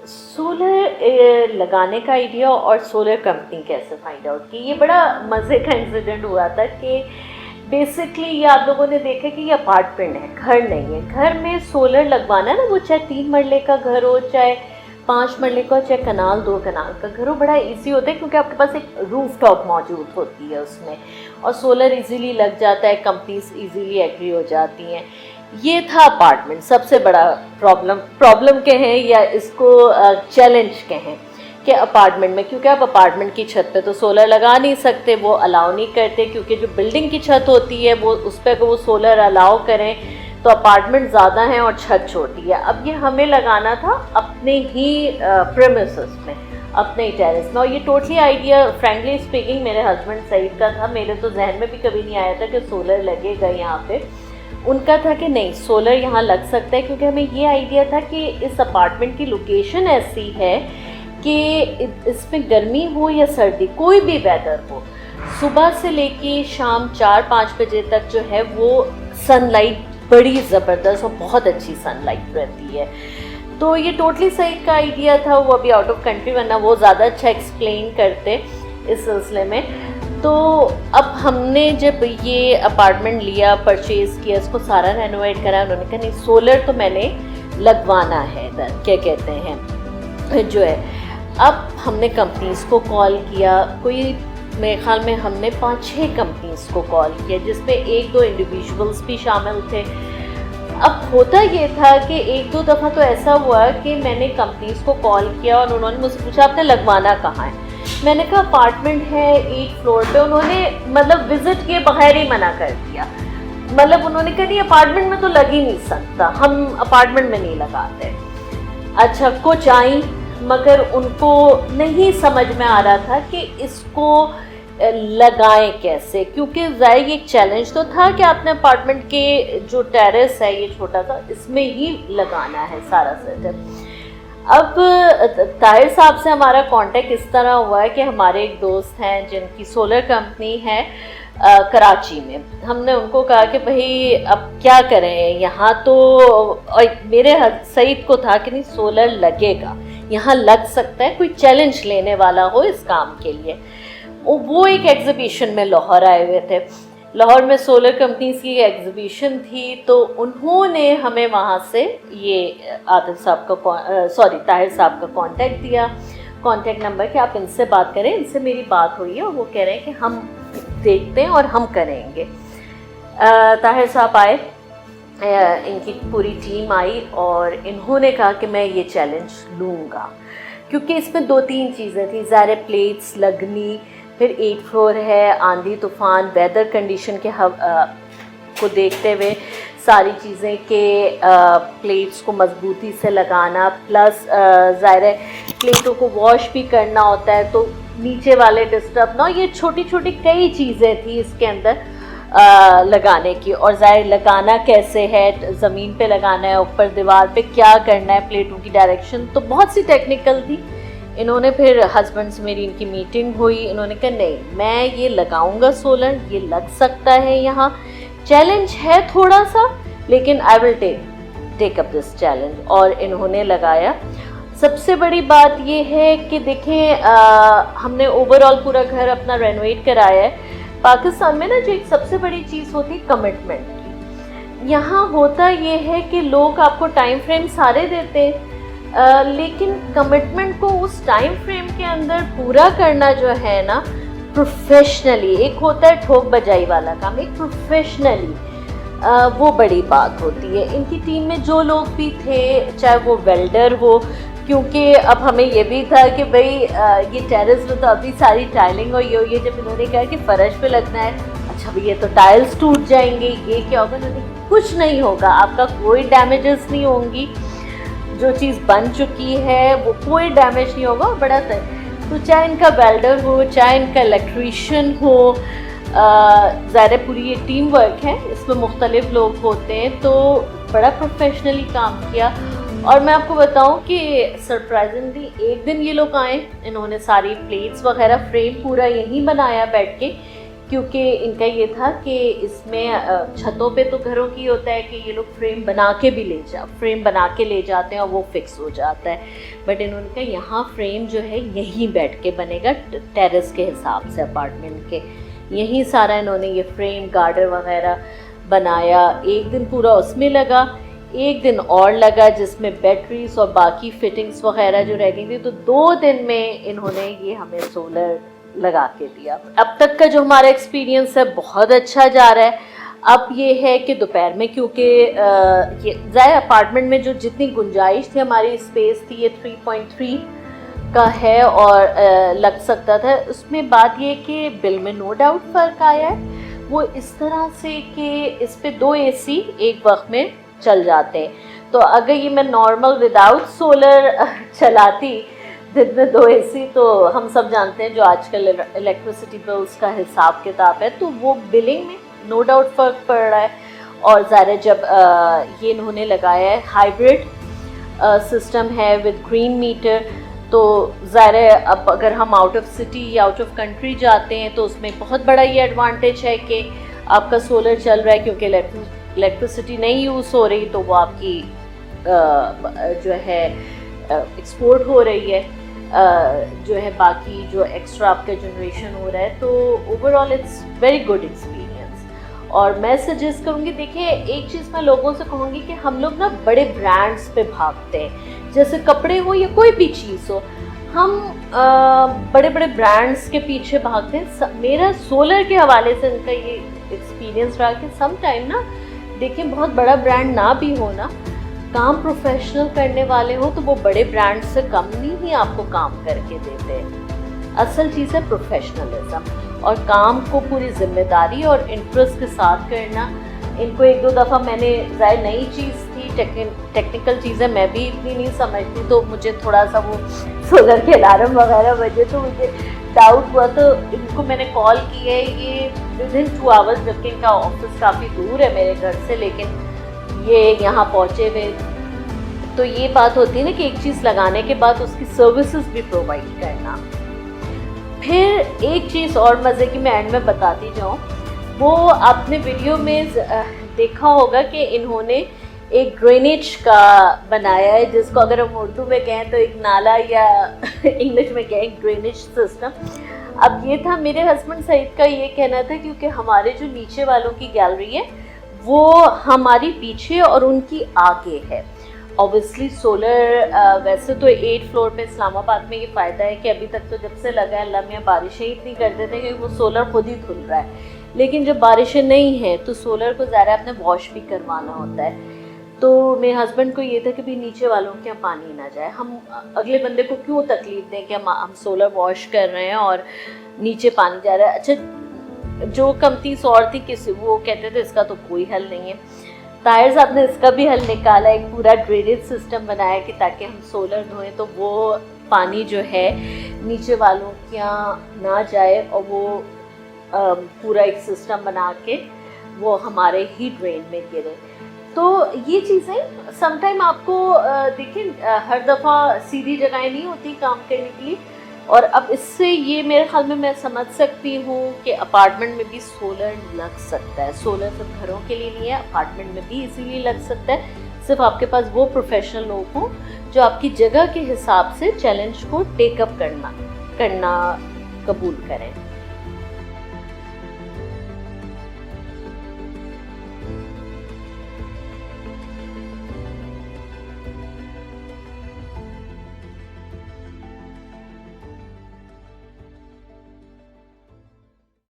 Solar लगाने का idea और सोलर कंपनी कैसे फाइंड आउट की, ये बड़ा मज़े का इंसिडेंट हुआ था कि बेसिकली ये आप लोगों ने देखा कि ये अपार्टमेंट है, घर नहीं है। घर में सोलर लगवाना ना, वो चाहे 3 मरले का घर हो, चाहे 5 मरले का, चाहे कनाल 2 कनाल का घर हो, बड़ा इजी होता है क्योंकि आपके पास एक रूफ टॉप मौजूद होती है उसमें, और सोलर इजीली लग जाता है, कंपनीज इजीली एग्री हो जाती हैं। ये था अपार्टमेंट। सबसे बड़ा प्रॉब्लम कहें या इसको चैलेंज कहें कि अपार्टमेंट में, क्योंकि आप अपार्टमेंट की छत पे तो सोलर लगा नहीं सकते, वो अलाउ नहीं करते, क्योंकि जो बिल्डिंग की छत होती है वो उस पर वो सोलर अलाउ करें तो अपार्टमेंट ज़्यादा हैं और छत छोटी है। अब ये हमें लगाना था अपने ही प्रेमिसेस में, अपने ही टेरेस में, और ये टोटली आइडिया फ्रैंकली स्पीकिंग मेरे हस्बैंड सईद का था। मेरे तो जहन में भी कभी नहीं आया था कि सोलर लगेगा यहाँ पे। उनका था कि नहीं, सोलर यहाँ लग सकता है, क्योंकि हमें ये आइडिया था कि इस अपार्टमेंट की लोकेशन ऐसी है कि इसमें गर्मी हो या सर्दी, कोई भी वेदर हो, सुबह से लेके शाम 4-5 बजे तक जो है वो सनलाइट बड़ी ज़बरदस्त और बहुत अच्छी सनलाइट रहती है। तो ये टोटली सही का आइडिया था। वो अभी आउट ऑफ कंट्री, वरना वो ज़्यादा अच्छा एक्सप्लेन करते इस सिलसिले में। तो अब हमने जब ये अपार्टमेंट लिया, परचेज़ किया, इसको सारा रेनोवेट करा, उन्होंने कहा नहीं सोलर तो मैंने लगवाना है इधर, क्या कहते हैं जो है। अब हमने कंपनीज़ को कॉल किया, कोई मेरे ख्याल में हमने 5-6 कंपनीज़ को कॉल किया, जिसमें 1-2 इंडिविजुअल्स भी शामिल थे। अब होता ये था कि 1-2 दफ़ा तो ऐसा हुआ कि मैंने कंपनीज़ को कॉल किया और उन्होंने मुझसे पूछा आपने लगवाना कहाँ है। मैंने कहा अपार्टमेंट है 8 फ्लोर पे। उन्होंने मतलब विज़िट के बगैर ही मना कर दिया। मतलब उन्होंने कहा नहीं, अपार्टमेंट में तो लग ही नहीं सकता, हम अपार्टमेंट में नहीं लगाते। अच्छा, कुछ आई, मगर उनको नहीं समझ में आ रहा था कि इसको लगाएं कैसे, क्योंकि ज़ाहिर एक चैलेंज तो था कि आपने अपार्टमेंट के जो टेरेस है ये छोटा सा, इसमें ही लगाना है सारा सेटअप। अब ताहिर साहब से हमारा कांटेक्ट इस तरह हुआ है कि हमारे एक दोस्त हैं जिनकी सोलर कंपनी है कराची में। हमने उनको कहा कि भाई अब क्या करें यहाँ तो, और मेरे सईद को था कि नहीं सोलर लगेगा, यहाँ लग सकता है, कोई चैलेंज लेने वाला हो इस काम के लिए। वो एक एग्जीबिशन में लाहौर आए हुए थे, लाहौर में सोलर कंपनीज की एग्जीबिशन थी, तो उन्होंने हमें वहाँ से ये आतिफ साहब का ताहिर साहब का कांटेक्ट दिया, कांटेक्ट नंबर कि आप इनसे बात करें, इनसे मेरी बात हुई है और वो कह रहे हैं कि हम देखते हैं और हम करेंगे। ताहिर साहब आए, इनकी पूरी टीम आई और इन्होंने कहा कि मैं ये चैलेंज लूँगा, क्योंकि इसमें 2-3 चीज़ें थी। ज़ाहिर प्लेट्स लगनी, फिर 8 फ्लोर है, आंधी तूफ़ान, वेदर कंडीशन के को देखते हुए सारी चीज़ें के प्लेट्स को मजबूती से लगाना, प्लस ज़ाहिर प्लेटों को वॉश भी करना होता है तो नीचे वाले डिस्टर्ब ना, ये छोटी छोटी कई चीज़ें थी इसके अंदर लगाने की। और ज़ाहिर लगाना कैसे है, ज़मीन पे लगाना है, ऊपर दीवार पे क्या करना है, प्लेटों की डायरेक्शन, तो बहुत सी टेक्निकल थी। इन्होंने फिर हस्बैंड से मेरी इनकी मीटिंग हुई, इन्होंने कहा नहीं मैं ये लगाऊंगा सोलर, ये लग सकता है, यहाँ चैलेंज है थोड़ा सा लेकिन I will take up this challenge. और इन्होंने लगाया। सबसे बड़ी बात ये है कि देखें हमने ओवरऑल पूरा घर अपना रेनोवेट कराया है। पाकिस्तान में ना जो एक सबसे बड़ी चीज़ होती है कमिटमेंट की, यहाँ होता ये है कि लोग आपको टाइम फ्रेम सारे देते हैं, लेकिन कमिटमेंट को उस टाइम फ्रेम के अंदर पूरा करना जो है ना प्रोफेशनली, एक होता है ठोक बजाई वाला काम, एक प्रोफेशनली वो बड़ी बात होती है। इनकी टीम में जो लोग भी थे, चाहे वो वेल्डर हो, क्योंकि अब हमें ये भी था कि भाई ये टेरेस में तो अभी सारी टाइलिंग हुई है। जब इन्होंने कहा कि फर्श पे लगना है, अच्छा भाई ये तो टाइल्स टूट जाएंगे, ये क्या होगा, कुछ नहीं होगा, आपका कोई डैमेजेस नहीं होंगी, जो चीज़ बन चुकी है वो कोई डैमेज नहीं होगा। बड़ा तो चाहे इनका वेल्डर हो, चाहे इनका इलेक्ट्रीशियन हो, ज़ाहिर पूरी ये टीम वर्क है, इसमें मुख्तलिफ लोग होते हैं, तो बड़ा प्रोफेशनली काम किया। और मैं आपको बताऊं कि सरप्राइजिंगली एक दिन ये लोग आए, इन्होंने सारी प्लेट्स वगैरह फ्रेम पूरा यहीं बनाया बैठ के, क्योंकि इनका ये था कि इसमें छतों पे तो घरों की होता है कि ये लोग फ्रेम बना के ले जाते हैं और वो फिक्स हो जाता है, बट इन्होंने कहा यहाँ फ्रेम जो है यहीं बैठ के बनेगा, टेरेस के हिसाब से अपार्टमेंट के, यहीं सारा इन्होंने ये फ्रेम गार्डर वगैरह बनाया। एक दिन पूरा उसमें लगा, एक दिन और लगा जिसमें बैटरीज और बाकी फिटिंग्स वगैरह जो रह गई थी, तो 2 दिन में इन्होंने ये हमें सोलर लगा के दिया। अब तक का जो हमारा एक्सपीरियंस है बहुत अच्छा जा रहा है। अब ये है कि दोपहर में, क्योंकि ये ज़ाहिर अपार्टमेंट में जो जितनी गुंजाइश थी, हमारी स्पेस थी ये 3.3 का है और लग सकता था, उसमें बात ये कि बिल में नो डाउट फ़र्क आया है। वो इस तरह से कि इस पे 2 AC एक वक्त में चल जाते हैं, तो अगर ये मैं नॉर्मल विदाउट सोलर चलाती दिन में 2 AC, तो हम सब जानते हैं जो आजकल इलेक्ट्रिसिटी बिल्स का हिसाब किताब है, तो वो बिलिंग में नो डाउट फ़र्क पड़ रहा है। और ज़ाहिर जब ये इन्होंने लगाया है हाइब्रिड सिस्टम है विद ग्रीन मीटर, तो ज़ाहिर अब अगर हम आउट ऑफ सिटी या आउट ऑफ कंट्री जाते हैं तो उसमें बहुत बड़ा ये एडवांटेज है कि आपका सोलर चल रहा है, क्योंकि इलेक्ट्रिसिटी नहीं यूज़ हो रही, तो वो आपकी जो है एक्सपोर्ट हो रही है, जो है बाकी जो एक्स्ट्रा आपका जनरेशन हो रहा है, तो overall it's very good experience. और मैं सजेस्ट करूँगी, देखिए एक चीज़ मैं लोगों से कहूँगी कि हम लोग ना बड़े ब्रांड्स पे भागते हैं, जैसे कपड़े हो या कोई भी चीज़ हो, हम बड़े बड़े ब्रांड्स के पीछे भागते हैं। मेरा सोलर के हवाले से इनका ये एक्सपीरियंस रहा कि सम टाइम ना, देखिए बहुत बड़ा ब्रांड ना भी हो ना, काम प्रोफेशनल करने वाले हो तो वो बड़े ब्रांड से कम नहीं आपको काम करके देते हैं। असल चीज़ है प्रोफेशनलिज्म और काम को पूरी जिम्मेदारी और इंटरेस्ट के साथ करना। इनको 1-2 दफ़ा मैंने ज़ाहिर नई चीज़ थी, टेक्निकल चीज़ें मैं भी इतनी नहीं समझती, तो मुझे थोड़ा सा वो सोलर के अलार्म वगैरह बजे तो मुझे डाउट हुआ, तो इनको मैंने कॉल की है। ये विदिन 2 आवर्स, जबकि इनका ऑफिस काफ़ी दूर है मेरे घर से, लेकिन ये यहाँ पहुँचे हुए। तो ये बात होती है ना कि एक चीज़ लगाने के बाद उसकी सर्विसेज भी प्रोवाइड करना। फिर एक चीज़ और मज़े की मैं एंड में बताती जाऊँ, वो आपने वीडियो में देखा होगा कि इन्होंने एक ड्रेनेज का बनाया है, जिसको अगर हम उर्दू में कहें तो एक नाला, या इंग्लिश में कहें एक ड्रेनेज सिस्टम। अब ये था मेरे हस्बैंड सईद का ये कहना था, क्योंकि हमारे जो नीचे वालों की गैलरी है वो हमारी पीछे और उनकी आगे है। ऑब्वियसली सोलर वैसे तो 8 फ्लोर पे इस्लामाबाद में ये फ़ायदा है कि अभी तक तो जब से लगा है, अल्लाह में बारिशें इतनी कर देते हैं कि वो सोलर खुद ही खुल रहा है, लेकिन जब बारिशें नहीं हैं तो सोलर को ज़्यादा अपने वॉश भी करवाना होता है। तो मेरे हस्बैंड को ये था कि भाई नीचे वालों के यहाँ पानी ना जाए, हम अगले बंदे को क्यों तकलीफ़ दें कि हम सोलर वॉश कर रहे हैं और नीचे पानी जा रहा है। अच्छा, जो कमती सौर थी किसी, वो कहते थे इसका तो कोई हल नहीं है। ताहिर साहब ने इसका भी हल निकाला, एक पूरा ड्रेनेज सिस्टम बनाया कि ताकि हम सोलर धोएं तो वो पानी जो है नीचे वालों के यहाँ ना जाए, और वो पूरा एक सिस्टम बना के वो हमारे ही ड्रेन में गिरे। तो ये चीज़ें समटाइम आपको देखिए हर दफ़ा सीधी जगहें नहीं होती काम करने के लिए। और अब इससे ये मेरे ख्याल में मैं समझ सकती हूँ कि अपार्टमेंट में भी सोलर लग सकता है। सोलर सिर्फ घरों के लिए नहीं है, अपार्टमेंट में भी इसीलिए लग सकता है, सिर्फ आपके पास वो प्रोफेशनल लोग हों जो आपकी जगह के हिसाब से चैलेंज को टेकअप करना कबूल करें।